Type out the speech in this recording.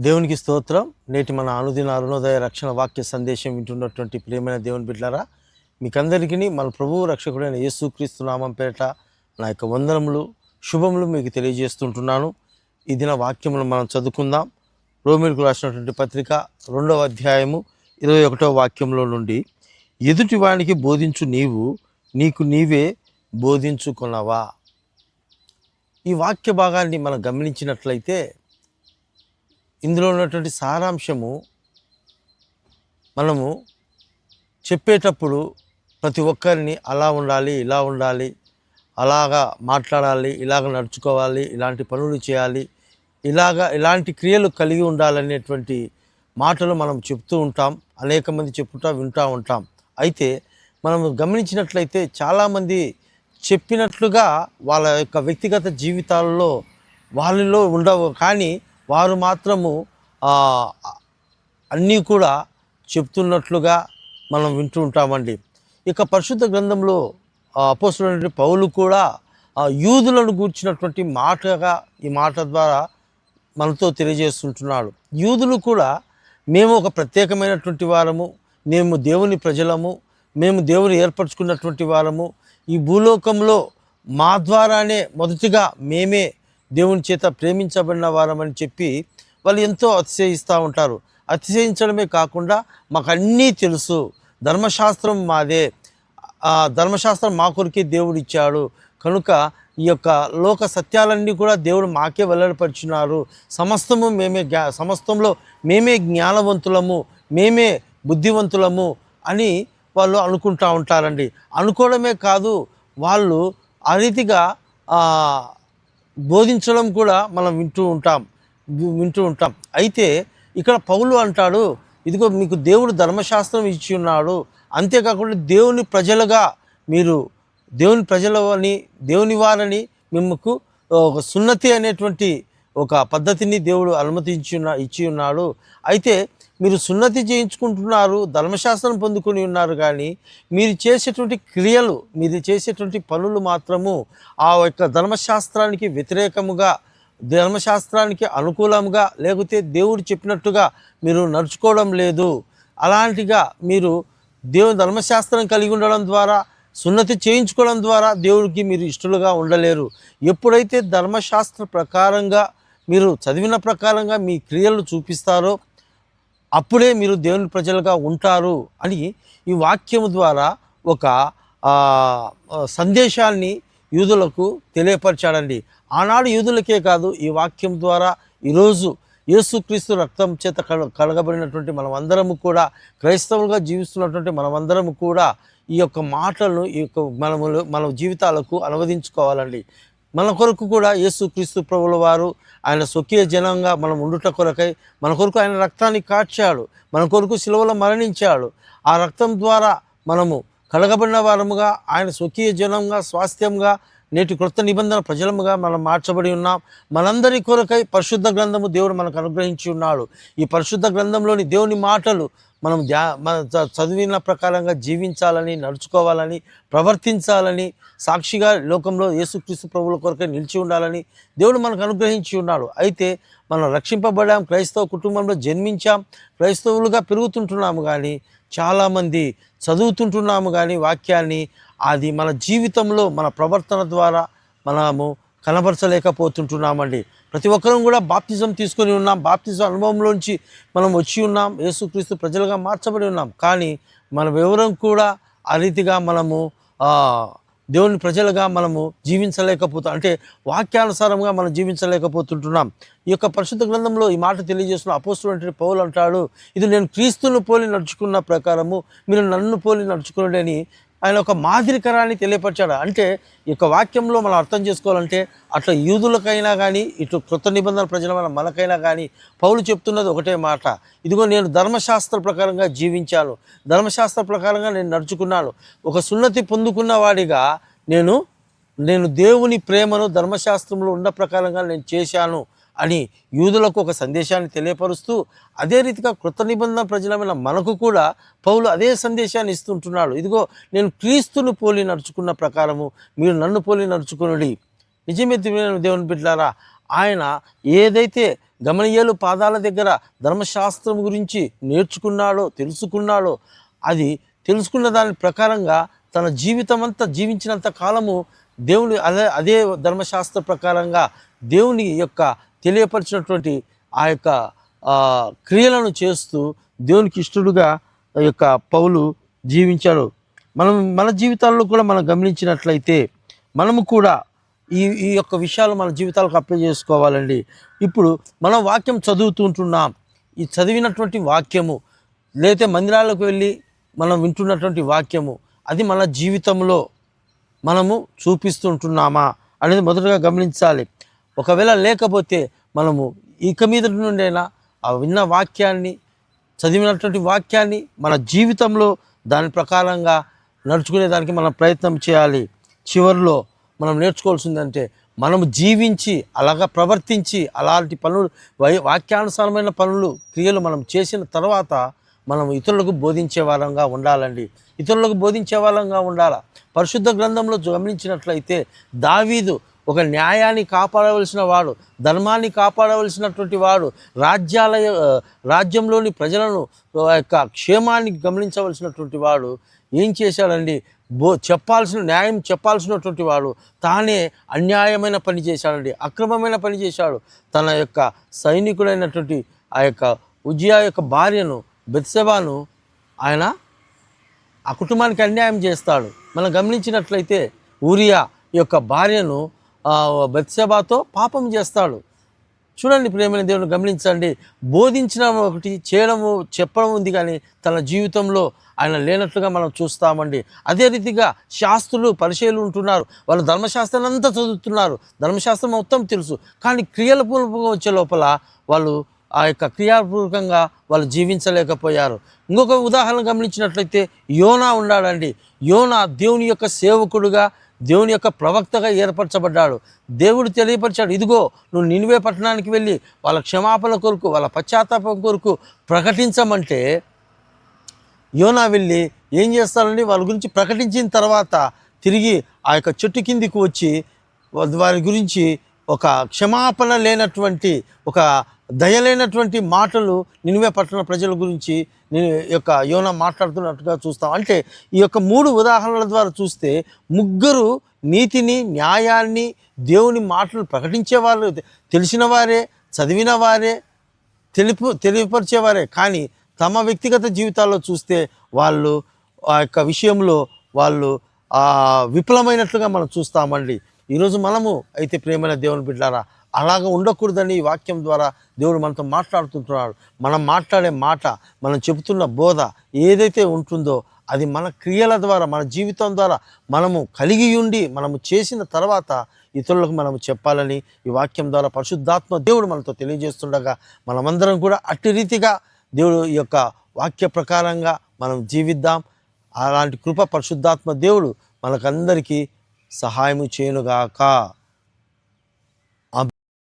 దేవునికి స్తోత్రం. నేటి మన అనుదిన అరుణోదయ రక్షణ వాక్య సందేశం వింటున్నటువంటి ప్రియమైన దేవుని బిడ్డలారా, మీకందరికీ మన ప్రభువు రక్షకుడైన యేసుక్రీస్తు నామం పేరిట నా యొక్క వందనములు, శుభములు మీకు తెలియజేస్తుంటున్నాను. ఈ దిన వాక్యములు మనం చదువుకుందాం. రోమీయులకు రాసినటువంటి పత్రిక 2వ అధ్యాయము 21వ వాక్యంలో నుండి, ఎదుటి వానికి బోధించు నీవు నీకు నీవే బోధించుకున్నావా. ఈ వాక్య భాగాన్ని మనం గమనించినట్లయితే ఇందులో ఉన్నటువంటి సారాంశము, మనము చెప్పేటప్పుడు ప్రతి ఒక్కరిని అలా ఉండాలి, ఇలా ఉండాలి, అలాగా మాట్లాడాలి, ఇలాగ నడుచుకోవాలి, ఇలాంటి పనులు చేయాలి, ఇలాంటి క్రియలు కలిగి ఉండాలనేటువంటి మాటలు మనం చెప్తూ ఉంటాం. అనేక మంది వింటూ ఉంటాం. అయితే మనం గమనించినట్లయితే చాలామంది చెప్పినట్లుగా వాళ్ళ యొక్క వ్యక్తిగత జీవితాల్లో వాళ్ళలో ఉండవు, కానీ వారు మాత్రము అన్నీ కూడా చెప్తున్నట్లుగా మనం వింటూ ఉంటామండి. ఇక పరిశుద్ధ గ్రంథంలో అపోస్తలుడైన పౌలు కూడా యూదులను గూర్చినటువంటి మాటగా ఈ మాట ద్వారా మనతో తెలియజేస్తుంటున్నాడు. యూదులు కూడా మేము ఒక ప్రత్యేకమైనటువంటి వారము, మేము దేవుని ప్రజలము, మేము దేవుని ఏర్పరచుకున్నటువంటి వారము, ఈ భూలోకంలో మా ద్వారానే మొదటిగా మేమే దేవుని చేత ప్రేమించబడిన వారమని చెప్పి వాళ్ళు ఎంతో అతిశయిస్తూ ఉంటారు. అతిశయించడమే కాకుండా మాకు అన్నీ తెలుసు, ధర్మశాస్త్రం మాదే, ధర్మశాస్త్రం మా కొరికే దేవుడు ఇచ్చాడు, కనుక ఈ యొక్క లోక సత్యాలన్నీ కూడా దేవుడు మాకే వెల్లడిపరిచినారు, సమస్తంలో మేమే జ్ఞానవంతులము, మేమే బుద్ధివంతులము అని వాళ్ళు అనుకుంటూ ఉంటారండి. అనుకోవడమే కాదు, వాళ్ళు ఆ రీతిగా బోధించడం కూడా మనం వింటూ ఉంటాం. అయితే ఇక్కడ పౌలు అంటాడు, ఇదిగో మీకు దేవుడు ధర్మశాస్త్రం ఇచ్చి ఉన్నాడు, అంతేకాకుండా దేవుని ప్రజలుగా మీరు దేవుని వారని మిమ్మకు ఒక సున్నతి అనేటువంటి ఒక పద్ధతిని దేవుడు ఇచ్చి ఉన్నాడు. అయితే మీరు సున్నతి చేయించుకుంటున్నారు, ధర్మశాస్త్రం పొందుకొని ఉన్నారు, కానీ మీరు చేసేటువంటి క్రియలు, మీరు చేసేటువంటి పనులు మాత్రము ఆ యొక్క ధర్మశాస్త్రానికి వ్యతిరేకముగా, ధర్మశాస్త్రానికి అనుకూలంగా, లేకపోతే దేవుడు చెప్పినట్టుగా మీరు నడుచుకోవడం లేదు. అలాంటిగా మీరు దేవుని ధర్మశాస్త్రం కలిగి ఉండడం ద్వారా, సున్నతి చేయించుకోవడం ద్వారా దేవుడికి మీరు ఇష్టలుగా ఉండలేరు. ఎప్పుడైతే ధర్మశాస్త్ర ప్రకారంగా మీరు చదివిన ప్రకారంగా మీ క్రియలు చూపిస్తారో అప్పుడే మీరు దేవుని ప్రజలుగా ఉంటారు అని ఈ వాక్యము ద్వారా ఒక సందేశాన్ని యూదులకు తెలియపరిచాడండి. ఆనాడు యూదులకే కాదు, ఈ వాక్యం ద్వారా ఈరోజు యేసుక్రీస్తు రక్తం చేత కడగబడినటువంటి మనమందరము కూడా, క్రైస్తవులుగా జీవిస్తున్నటువంటి మనమందరము కూడా ఈ యొక్క మాటలను మన జీవితాలకు అనువదించుకోవాలండి. మన కొరకు కూడా యేసుక్రీస్తు ప్రభుల వారు ఆయన స్వకీయ జనంగా మనం ఉండుట కొరకై మన కొరకు ఆయన రక్తాన్ని కార్చాడు, మన కొరకు శిలువలో మరణించాడు. ఆ రక్తం ద్వారా మనము కడగబడిన వారముగా, ఆయన స్వకీయ జనంగా, స్వాస్థ్యంగా, నేటి క్రొత్త నిబంధన ప్రజలముగా మనం మార్చబడి ఉన్నాం. మనందరి కొరకై పరిశుద్ధ గ్రంథము దేవుడు మనకు అనుగ్రహించి ఉన్నాడు. ఈ పరిశుద్ధ గ్రంథంలోని దేవుని మాటలు మనం చదివిన ప్రకారంగా జీవించాలని, నడుచుకోవాలని, ప్రవర్తించాలని, సాక్షిగా లోకంలో యేసుక్రీస్తు ప్రభువుల కొరకై నిలిచి ఉండాలని దేవుడు మనకు అనుగ్రహించి ఉన్నాడు. అయితే మనం రక్షింపబడాం, క్రైస్తవ కుటుంబంలో జన్మించాం, క్రైస్తవులుగా పెరుగుతుంటున్నాము, కానీ చాలామంది చదువుతుంటున్నాము, కానీ వాక్యాన్ని అది మన జీవితంలో మన ప్రవర్తన ద్వారా మనము కనబరచలేకపోతుంటున్నామండి. ప్రతి ఒక్కరం కూడా బాప్తిజం తీసుకొని ఉన్నాం, బాప్తిజం అనుభవంలోంచి మనం వచ్చి ఉన్నాం, యేసుక్రీస్తు ప్రజలుగా మార్చబడి ఉన్నాం, కానీ మనం ఎవరం కూడా ఆ రీతిగా మనము దేవుని ప్రజలుగా మనము జీవించలేకపోతాం, అంటే వాక్యానుసారంగా మనం జీవించలేకపోతుంటున్నాం. ఈ యొక్క పరిశుద్ధ గ్రంథంలో ఈ మాట తెలియజేస్తున్న అపోస్తలుడైన పౌలు అంటాడు, ఇది నేను క్రీస్తును పోలి నడుచుకున్న ప్రకారము మీరు నన్ను పోలి నడుచుకున్నాడు అని ఆయన ఒక మాదిరికరాన్ని తెలియపరిచాడు. అంటే ఈ యొక్క వాక్యంలో మనం అర్థం చేసుకోవాలంటే అట్లా యూదులకైనా కానీ, ఇటు క్రొత్త నిబంధన ప్రజలమైన మనకైనా కానీ పౌలు చెప్తున్నది ఒకటే మాట, ఇదిగో నేను ధర్మశాస్త్ర ప్రకారంగా జీవించాను, ధర్మశాస్త్ర ప్రకారంగా నేను నడుచుకున్నాను, ఒక సున్నతి పొందుకున్న వాడిగా నేను దేవుని ప్రేమను ధర్మశాస్త్రంలో ఉన్న ప్రకారంగా నేను చేశాను అని యూదులకు ఒక సందేశాన్ని తెలియపరుస్తూ, అదే రీతిగా క్రొత్త నిబంధన ప్రజలమైన మనకు కూడా పౌలు అదే సందేశాన్ని ఇస్తుంటున్నాడు. ఇదిగో నేను క్రీస్తును పోలి నడుచుకున్న ప్రకారము మీరు నన్ను పోలి నడుచుకునుడి. నిజమే దేవుని బిడ్డలారా, ఆయన ఏదైతే గమనియేలు పాదాల దగ్గర ధర్మశాస్త్రం గురించి నేర్చుకున్నాడో తెలుసుకున్నాడో అది తెలుసుకున్న దాని ప్రకారంగా తన జీవితం అంతా జీవించినంత కాలము దేవుని అదే ధర్మశాస్త్ర ప్రకారంగా దేవుని యొక్క తెలియపరిచినటువంటి ఆ యొక్క క్రియలను చేస్తూ దేవునికి ఇష్టడుగా ఆ యొక్క పౌలు జీవించాడు. మన జీవితాల్లో కూడా మనం గమనించినట్లయితే మనము కూడా ఈ యొక్క విషయాలు మన జీవితాలకు అప్లై చేసుకోవాలండి. ఇప్పుడు మనం వాక్యం చదువుతుంటున్నాం. ఈ చదివినటువంటి వాక్యము లేకపోతే మందిరాలకు వెళ్ళి మనం వింటున్నటువంటి వాక్యము అది మన జీవితంలో మనము చూపిస్తుంటున్నామా అనేది మొదటగా గమనించాలి. ఒకవేళ లేకపోతే మనము ఇక మీద నుండైనా ఆ విన్న వాక్యాన్ని చదివినటువంటి వాక్యాన్ని మన జీవితంలో దాని ప్రకారంగా నడుచుకునేదానికి మనం ప్రయత్నం చేయాలి. చివరిలో మనం నేర్చుకోవాల్సిందంటే మనము జీవించి అలాగా ప్రవర్తించి అలాంటి పనులు వాక్యానుసారమైన పనులు క్రియలు మనం చేసిన తర్వాత మనం ఇతరులకు బోధించే వారంగా ఉండాలండి. ఇతరులకు బోధించే వాళ్ళంగా ఉండాలా. పరిశుద్ధ గ్రంథంలో గమనించినట్లయితే దావీదు ఒక న్యాయాన్ని కాపాడవలసిన వాడు, ధర్మాన్ని కాపాడవలసినటువంటి వాడు, రాజ్యంలోని ప్రజలను యొక్క క్షేమాన్ని గమనించవలసినటువంటి వాడు ఏం చేశాడండి? న్యాయం చెప్పాల్సినటువంటి వాడు తానే అన్యాయమైన పని చేశాడండి, అక్రమమైన పని చేశాడు. తన యొక్క సైనికుడైనటువంటి ఆ యొక్క ఉజ్జియా యొక్క భార్యను బెత్షెబాను ఆయన ఆ కుటుంబానికి అన్యాయం చేస్తాడు. మనం గమనించినట్లయితే ఊరియా యొక్క భార్యను బెత్షెబాతో పాపం చేస్తాడు. చూడండి ప్రియమైన దేవుని గమనించండి. బోధించడం ఒకటి, చెప్పడం ఉంది, కానీ తన జీవితంలో ఆయన లేనట్లుగా మనం చూస్తామండి. అదే రీతిగా శాస్త్రులు పరిచయాలు ఉంటున్నారు. వాళ్ళు ధర్మశాస్త్రాన్ని అంతా చదువుతున్నారు, ధర్మశాస్త్రం మొత్తం తెలుసు, కానీ క్రియల పూర్వకంగా వచ్చే లోపల వాళ్ళు ఆ యొక్క క్రియాపూర్వకంగా వాళ్ళు జీవించలేకపోయారు. ఇంకొక ఉదాహరణ గమనించినట్లయితే యోనా ఉన్నాడండి. యోనా దేవుని యొక్క సేవకుడుగా, దేవుని యొక్క ప్రవక్తగా ఏర్పరచబడ్డాడు. దేవుడు తెలియపరిచాడు, ఇదిగో నువ్వు నినివే పట్టణానికి వెళ్ళి వాళ్ళ క్షమాపణ కొరకు, వాళ్ళ పశ్చాత్తాపం కొరకు ప్రకటించమంటే యోనా వెళ్ళి ఏం చేస్తారండి? వాళ్ళ గురించి ప్రకటించిన తర్వాత తిరిగి ఆ యొక్క చెట్టు కిందికి వచ్చి వారి గురించి ఒక క్షమాపణ లేనటువంటి, ఒక దయలేనటువంటి మాటలు నినివే పట్టణ ప్రజల గురించి యొక్క యోనా మాట్లాడుతున్నట్టుగా చూస్తాం. అంటే ఈ యొక్క 3 ఉదాహరణల ద్వారా చూస్తే ముగ్గురు నీతిని, న్యాయాన్ని, దేవుని మాటలు ప్రకటించేవారు, తెలిసిన వారే, చదివిన వారే, తెలియపరిచేవారే, కానీ తమ వ్యక్తిగత జీవితాల్లో చూస్తే వాళ్ళు ఆ యొక్క విషయంలో వాళ్ళు విఫలమైనట్లుగా మనం చూస్తామండి. ఈరోజు మనము అయితే ప్రియమైన దేవుని బిడ్డలారా అలాగ ఉండకూడదని ఈ వాక్యం ద్వారా దేవుడు మనతో మాట్లాడుతుంటున్నాడు. మనం మాట్లాడే మాట, మనం చెబుతున్న బోధ ఏదైతే ఉంటుందో అది మన క్రియల ద్వారా, మన జీవితం ద్వారా మనము కలిగి ఉండి మనము చేసిన తర్వాత ఇతరులకు మనము చెప్పాలని ఈ వాక్యం ద్వారా పరిశుద్ధాత్మ దేవుడు మనతో తెలియజేస్తుండగా మనమందరం కూడా అట్టి రీతిగా దేవుడు ఈ యొక్క వాక్య ప్రకారంగా మనం జీవిద్దాం. అలాంటి కృప పరిశుద్ధాత్మ దేవుడు మనకందరికీ సహాయము చేయనుగాక.